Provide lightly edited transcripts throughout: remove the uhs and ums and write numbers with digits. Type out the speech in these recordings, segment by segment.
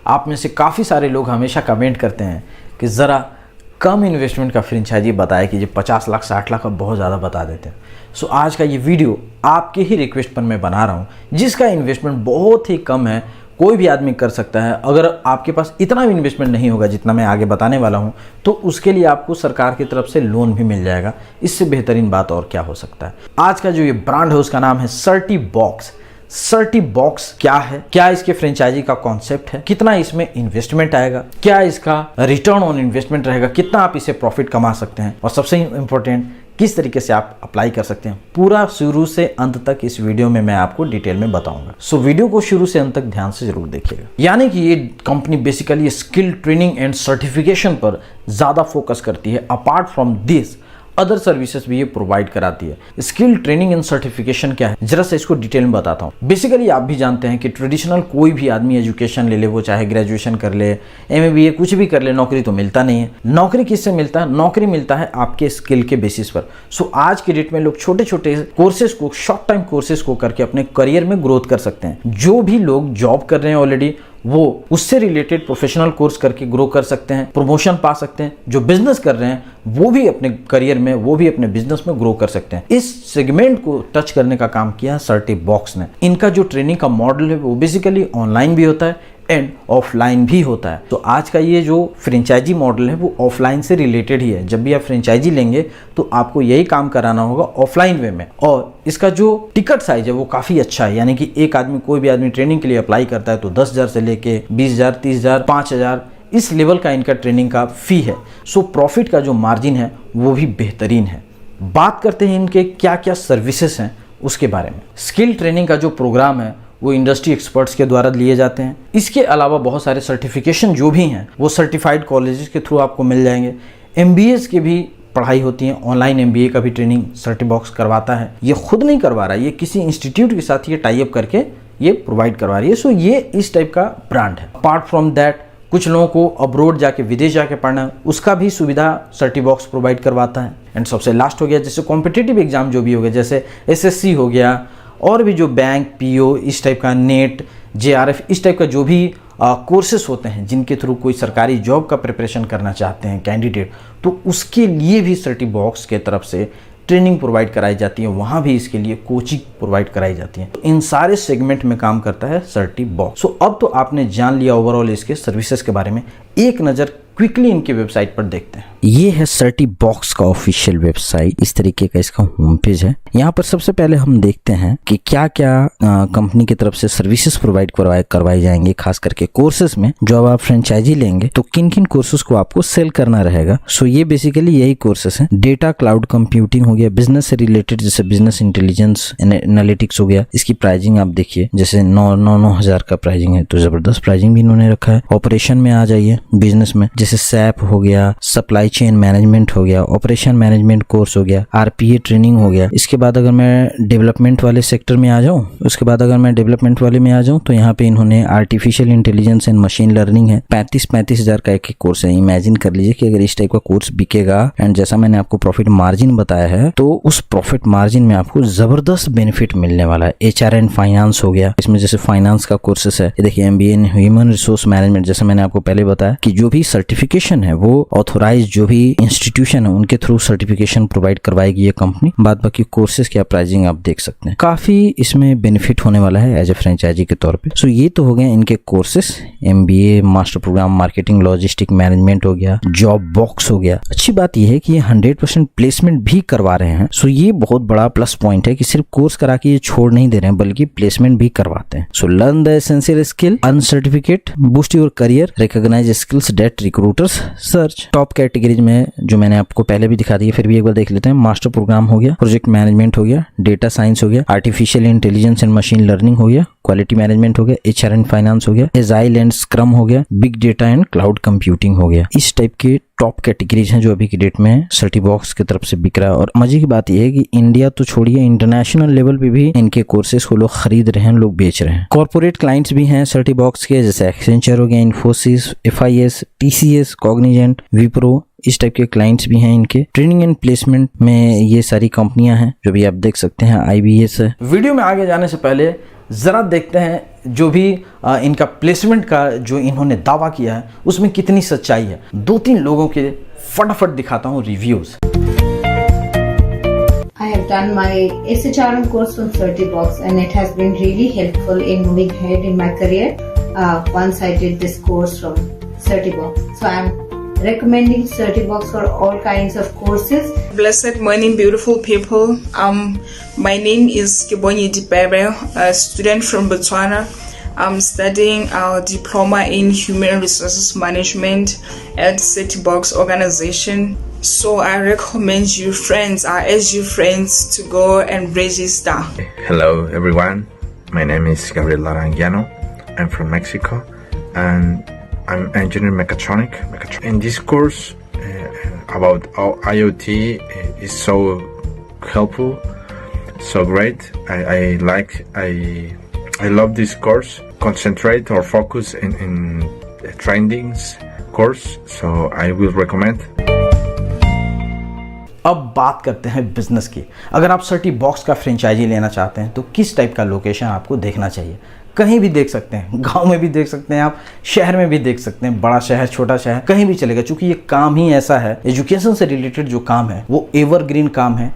आप में से काफ़ी सारे लोग हमेशा कमेंट करते हैं कि ज़रा कम इन्वेस्टमेंट का फ्रेंचाइजी बताए कि जो 50 लाख 60 लाख का बहुत ज़्यादा बता देते हैं। सो आज का ये वीडियो आपके ही रिक्वेस्ट पर मैं बना रहा हूँ, जिसका इन्वेस्टमेंट बहुत ही कम है, कोई भी आदमी कर सकता है। अगर आपके पास इतना भी इन्वेस्टमेंट नहीं होगा जितना मैं आगे बताने वाला हूँ, तो उसके लिए आपको सरकार की तरफ से लोन भी मिल जाएगा। इससे बेहतरीन बात और क्या हो सकता है। आज का जो ये ब्रांड है उसका नाम है सर्टिबॉक्स। सर्टिबॉक्स क्या है, क्या इसके फ्रेंचाइजी का कॉन्सेप्ट है, कितना इसमें इन्वेस्टमेंट आएगा, क्या इसका रिटर्न ऑन इन्वेस्टमेंट रहेगा, कितना आप इसे प्रॉफिट कमा सकते हैं, और सबसे इंपॉर्टेंट किस तरीके से आप अप्लाई कर सकते हैं, पूरा शुरू से अंत तक इस वीडियो में मैं आपको डिटेल में बताऊंगा। सो वीडियो को शुरू से अंत तक ध्यान से जरूर देखिएगा। यानी कि ये company basically skill training and certification पर ज्यादा फोकस करती है। Apart from this other services भी ये प्रोवाइड कराती है। स्किल ट्रेनिंग एंड सर्टिफिकेशन क्या है, जरा से इसको डिटेल में बताता हूँ। बेसिकली आप भी जानते हैं कि ट्रेडिशनल कोई भी आदमी एजुकेशन ले ले, वो चाहे ग्रेजुएशन कर ले, MBA कुछ भी कर ले, नौकरी तो मिलता नहीं है। नौकरी किससे मिलता है? नौकरी मिलता है आपके स्किल के बेसिस पर। सो आज के डेट में लोग छोटे छोटे कोर्सेज को, शॉर्ट टाइम कोर्सेज को करके अपने करियर में ग्रोथ कर सकते हैं। जो भी लोग जॉब कर रहे हैं ऑलरेडी, वो उससे रिलेटेड प्रोफेशनल कोर्स करके ग्रो कर सकते हैं, प्रमोशन पा सकते हैं। जो बिजनेस कर रहे हैं वो भी अपने करियर में, वो भी अपने बिजनेस में ग्रो कर सकते हैं। इस सेगमेंट को टच करने का काम किया सर्टिबॉक्स ने। इनका जो ट्रेनिंग का मॉडल है वो बेसिकली ऑनलाइन भी होता है एंड ऑफलाइन भी होता है। तो आज का ये जो फ्रेंचाइजी मॉडल है वो ऑफलाइन से रिलेटेड ही है। जब भी आप फ्रेंचाइजी लेंगे तो आपको यही काम कराना होगा ऑफलाइन वे में। और इसका जो टिकट साइज है वो काफ़ी अच्छा है। यानी कि एक आदमी, कोई भी आदमी ट्रेनिंग के लिए अप्लाई करता है तो 10,000 से लेके 20,000, 30,000, 5,000 इस लेवल का इनका ट्रेनिंग का फी है। सो प्रॉफिट का जो मार्जिन है वो भी बेहतरीन है। बात करते हैं इनके क्या क्या सर्विसेज हैं उसके बारे में। स्किल ट्रेनिंग का जो प्रोग्राम है वो इंडस्ट्री एक्सपर्ट्स के द्वारा लिए जाते हैं। इसके अलावा बहुत सारे सर्टिफिकेशन जो भी हैं वो सर्टिफाइड कॉलेजेस के थ्रू आपको मिल जाएंगे। MBAs की भी पढ़ाई होती है। ऑनलाइन MBA का भी ट्रेनिंग सर्टिबॉक्स करवाता है। ये खुद नहीं करवा रहा है, ये किसी इंस्टीट्यूट के साथ ये टाई अप करके ये प्रोवाइड करवा रही है। सो ये इस टाइप का ब्रांड है। अपार्ट फ्रॉम दैट कुछ लोगों को अब्रोड जाके, विदेश जाके पढ़ना है, उसका भी सुविधा सर्टिबॉक्स प्रोवाइड करवाता है। एंड सबसे लास्ट हो गया जैसे कॉम्पिटिटिव एग्जाम जो भी हो गया, जैसे SSC हो गया, और भी जो बैंक, PO इस टाइप का, नेट, JRF इस टाइप का जो भी कोर्सेस होते हैं जिनके थ्रू कोई सरकारी जॉब का प्रिपरेशन करना चाहते हैं कैंडिडेट, तो उसके लिए भी सर्टिबॉक्स के तरफ से ट्रेनिंग प्रोवाइड कराई जाती है। वहाँ भी इसके लिए कोचिंग प्रोवाइड कराई जाती है। तो इन सारे सेगमेंट में काम करता है सर्टिबॉक्स। सो अब तो आपने जान लिया ओवरऑल इसके सर्विसेज के बारे में। एक नज़र क्विकली इनकी वेबसाइट पर देखते हैं। ये है सर्टिबॉक्स का ऑफिशियल वेबसाइट। इस तरीके का इसका होम पेज है। यहाँ पर सबसे पहले हम देखते हैं कि क्या क्या कंपनी की तरफ से सर्विसेज प्रोवाइड करवाई जाएंगे, खास करके कोर्सेज में। जो अब आप फ्रेंचाइजी लेंगे तो किन किन कोर्सेज को आपको सेल करना रहेगा। सो ये बेसिकली यही कोर्सेज हैं। डेटा क्लाउड कंप्यूटिंग हो गया, बिजनेस से रिलेटेड जैसे बिजनेस इंटेलिजेंस एनालिटिक्स हो गया। इसकी प्राइसिंग आप देखिए, जैसे 9,000 का प्राइसिंग है, तो जबरदस्त प्राइसिंग भी इन्होंने रखा है। ऑपरेशन में आ जाइए, बिजनेस में जैसे SAP हो गया, सप्लाई चेन मैनेजमेंट हो गया, ऑपरेशन मैनेजमेंट कोर्स हो गया, RPA ट्रेनिंग हो गया। इसके बाद अगर मैं डेवलपमेंट वाले सेक्टर में आ जाऊं, उसके बाद अगर मैं डेवलपमेंट वाले में आ जाऊं तो यहाँ पे इन्होंने artificial intelligence and machine learning है। 35,000 का एक कोर्स है। इमेजिन कर लीजिए कि अगर इस टाइप का कोर्स बिकेगा, एंड जैसा मैंने आपको प्रॉफिट मार्जिन बताया है, तो उस प्रॉफिट मार्जिन में आपको जबरदस्त बेनिफिट मिलने वाला है। HR एंड फाइनेंस हो गया, इसमें जैसे फाइनेंस का कोर्सेस है। देखिए MBA in human resource management, जैसे मैंने आपको पहले बताया कि जो भी सर्टिफिकेशन है वो ऑथोराइज जो भी इंस्टीट्यूशन है उनके थ्रू सर्टिफिकेशन प्रोवाइड करवाएगी ये कंपनी। बाद बाकी कोर्सेज की प्राइसिंग आप देख सकते हैं। काफी इसमें बेनिफिट होने वाला है एज ए फ्रेंचाइजी के तौर पे। सो ये तो हो गए इनके courses. MBA master programme, marketing logistic management हो गया, जॉब बॉक्स हो गया। अच्छी बात यह है कि ये 100% प्लेसमेंट भी करवा रहे हैं। सो ये बहुत बड़ा प्लस पॉइंट है कि सिर्फ कोर्स करा के ये छोड़ नहीं दे रहे हैं, बल्कि प्लेसमेंट भी करवाते हैं। So learn the essential skill, earn certificate, boost your career, recognise skills that recruiters search. Top categories में जो मैंने आपको पहले भी दिखा दिया, फिर भी एक बार देख लेते हैं। मास्टर प्रोग्राम हो गया, प्रोजेक्ट मैनेजमेंट हो गया, डेटा साइंस हो गया, artificial intelligence and machine learning हो गया, क्वालिटी मैनेजमेंट हो गया, HR एंड फाइनेंस हो गया, एजाइल एंड स्क्रम हो गया, big data and cloud computing हो गया। इस टाइप के टॉप कैटेगरीज हैं जो अभी की डेट में सर्टिबॉक्स की तरफ से बिक रहा है। और मजे की बात यह है कि इंडिया तो छोड़िए, इंटरनेशनल लेवल पे भी इनके कोर्सेज को लोग खरीद रहे हैं, लोग बेच रहे हैं। कॉर्पोरेट क्लाइंट्स भी हैं सर्टिबॉक्स के, जैसे एक्सेंचर हो गया, Infosys, FIS, TCS, Cognizant, Wipro, इस टाइप के क्लाइंट्स भी हैं इनके। ट्रेनिंग एंड प्लेसमेंट में ये सारी कंपनियां हैं जो भी आप देख सकते हैं। IBS है। वीडियो में आगे जाने से पहले ज़रा देखते हैं जो भी इनका प्लेसमेंट का जो इन्होंने दावा किया है उसमें कितनी सच्चाई है। 2-3 लोगों के फटाफट दिखाता हूँ reviews. I have done my SHRM course from Certibox and it has been really helpful in moving ahead in my career once I did this course from Certibox. So I am recommending Certibox for all kinds of courses. Blessed morning, beautiful people. My name is Kibonyi Dipebe, a student from Botswana. I'm studying our diploma in human resources management at Certibox organization. So I recommend you friends, I urge you friends to go and register. Hello everyone, my name is Gabriel Larangiano. I'm from Mexico and I'm engineer mechatronic. In this course about IoT is so helpful, so great. I love this course. Concentrate or focus in the trendings course, so I will recommend. अब बात करते हैं business की। अगर आप Certibox का franchise लेना चाहते हैं तो किस टाइप का लोकेशन आपको देखना चाहिए। कहीं भी देख सकते हैं, गांव में भी देख सकते हैं, आप शहर में भी देख सकते हैं, बड़ा शहर छोटा शहर कहीं भी चलेगा, क्योंकि ये काम ही ऐसा है। एजुकेशन से रिलेटेड जो काम है वो एवरग्रीन काम है,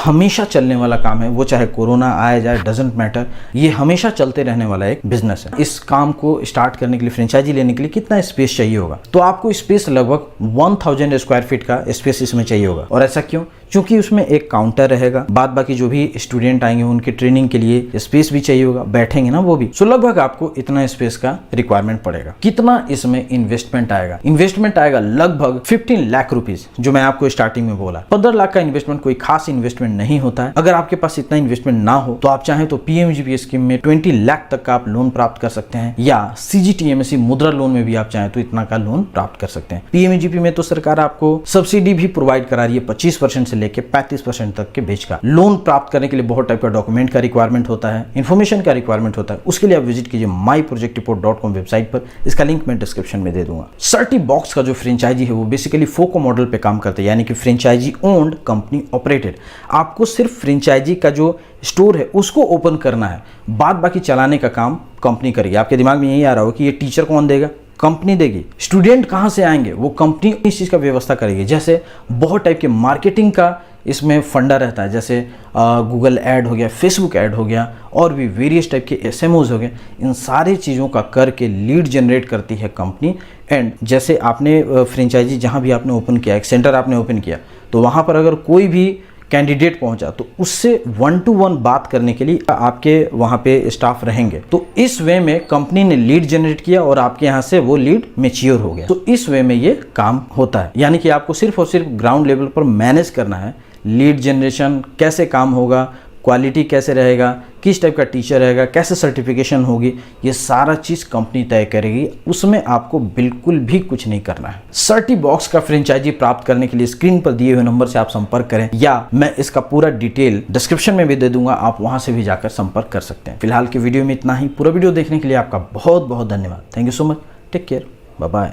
हमेशा चलने वाला काम है। वो चाहे कोरोना आए जाए, डजेंट मैटर, ये हमेशा चलते रहने वाला एक बिजनेस है। इस काम को स्टार्ट करने के लिए, फ्रेंचाइजी लेने के लिए कितना स्पेस चाहिए होगा? तो आपको स्पेस लगभग 1000 स्क्वायर फीट का स्पेस इसमें चाहिए होगा। और ऐसा क्यों? क्योंकि उसमें एक काउंटर रहेगा, बाद बाकी जो भी स्टूडेंट आएंगे उनके ट्रेनिंग के लिए स्पेस भी चाहिए होगा, बैठेंगे ना वो भी। सो लगभग आपको इतना स्पेस का रिक्वायरमेंट पड़ेगा। कितना इसमें इन्वेस्टमेंट आएगा? इन्वेस्टमेंट आएगा लगभग 15 लाख रुपीज, जो मैं आपको स्टार्टिंग में बोला। 15 लाख का इन्वेस्टमेंट कोई खास इन्वेस्टमेंट नहीं होता है। अगर आपके पास इतना इन्वेस्टमेंट ना हो तो आप चाहें तो PMGP स्कीम में 20 लाख तक का आप लोन प्राप्त कर सकते हैं, या CGTMSE मुद्रा लोन में भी आप चाहें तो इतना का लोन प्राप्त कर सकते हैं। PMGP में तो सरकार आपको सब्सिडी भी प्रोवाइड करा रही है 25% से लेकर 35% तक के बीच का। लोन प्राप्त करने के लिए बहुत टाइप का डॉक्यूमेंट का रिक्वायरमेंट होता है, इन्फॉर्मेशन का रिक्वायरमेंट होता है। उसके लिए आप विजिट कीजिए myprojectreport.com वेबसाइट पर। इसका लिंक मैं डिस्क्रिप्शन में दे दूंगा। Certibox का जो फ्रेंचाइजी है वो बेसिकली FOCO मॉडल पे काम करता है, यानी कि फ्रेंचाइजी ओन्ड कंपनी ऑपरेटेड। आपको सिर्फ फ्रेंचाइजी का जो स्टोर है उसको ओपन करना है, बाद बाकी चलाने का काम कंपनी करेगी। आपके दिमाग में यही आ रहा हो कि ये टीचर कौन देगा? कंपनी देगी। स्टूडेंट कहाँ से आएंगे? वो कंपनी इस चीज़ का व्यवस्था करेगी। जैसे बहुत टाइप के मार्केटिंग का इसमें फंडा रहता है, जैसे गूगल ऐड हो गया, फेसबुक ऐड हो गया, और भी वेरियस टाइप के SMOs हो गए। इन सारी चीज़ों का करके लीड जनरेट करती है कंपनी। एंड जैसे आपने फ्रेंचाइजी जहाँ भी आपने ओपन किया, एक सेंटर आपने ओपन किया, तो वहाँ पर अगर कोई भी कैंडिडेट पहुंचा तो उससे 1-to-1 बात करने के लिए आपके वहां पे स्टाफ रहेंगे। तो इस वे में कंपनी ने लीड जनरेट किया और आपके यहां से वो लीड मैच्योर हो गया। तो इस वे में ये काम होता है, यानी कि आपको सिर्फ और सिर्फ ग्राउंड लेवल पर मैनेज करना है। लीड जनरेशन कैसे काम होगा, क्वालिटी कैसे रहेगा, किस टाइप का टीचर रहेगा, कैसे सर्टिफिकेशन होगी, ये सारा चीज़ कंपनी तय करेगी। उसमें आपको बिल्कुल भी कुछ नहीं करना है। Certibox का फ्रेंचाइजी प्राप्त करने के लिए स्क्रीन पर दिए हुए नंबर से आप संपर्क करें, या मैं इसका पूरा डिटेल डिस्क्रिप्शन में भी दे दूंगा, आप वहां से भी जाकर संपर्क कर सकते हैं। फिलहाल की वीडियो में इतना ही। पूरा वीडियो देखने के लिए आपका बहुत बहुत धन्यवाद। Thank you so much. Take care, bye bye.